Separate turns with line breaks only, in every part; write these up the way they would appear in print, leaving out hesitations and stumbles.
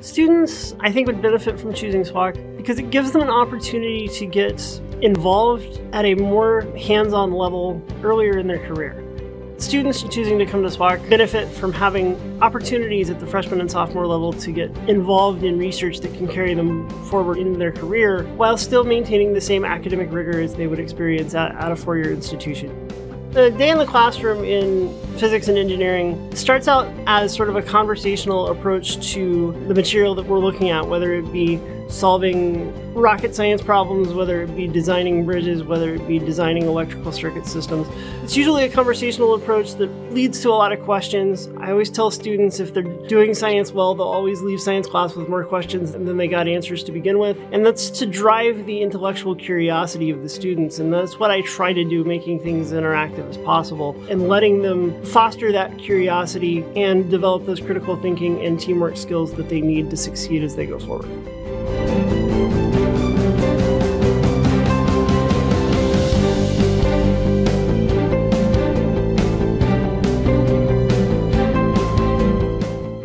Students, I think, would benefit from choosing SWOC because it gives them an opportunity to get involved at a more hands-on level earlier in their career. Students choosing to come to SWOC benefit from having opportunities at the freshman and sophomore level to get involved in research that can carry them forward in their career while still maintaining the same academic rigor as they would experience at a four-year institution. The day in the classroom in physics and engineering starts out as sort of a conversational approach to the material that we're looking at, whether it be solving rocket science problems, whether it be designing bridges, whether it be designing electrical circuit systems. It's usually a conversational approach that leads to a lot of questions. I always tell students if they're doing science well, they'll always leave science class with more questions than they got answers to begin with. And that's to drive the intellectual curiosity of the students. And that's what I try to do, making things interactive as possible and letting them foster that curiosity and develop those critical thinking and teamwork skills that they need to succeed as they go forward.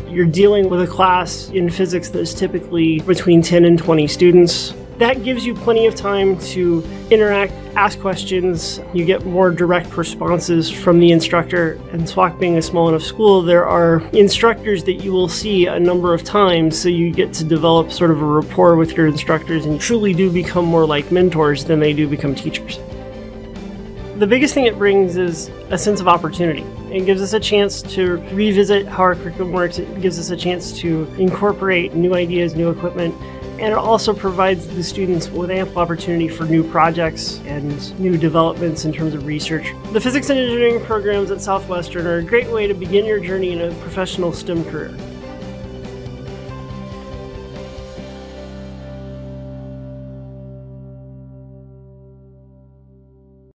You're dealing with a class in physics that is typically between 10 and 20 students. That gives you plenty of time to interact, ask questions. You get more direct responses from the instructor. And SWOC being a small enough school, there are instructors that you will see a number of times, so you get to develop sort of a rapport with your instructors and truly do become more like mentors than they do become teachers. The biggest thing it brings is a sense of opportunity. It gives us a chance to revisit how our curriculum works. It gives us a chance to incorporate new ideas, new equipment, and it also provides the students with ample opportunity for new projects and new developments in terms of research. The physics and engineering programs at Southwestern are a great way to begin your journey in a professional STEM career.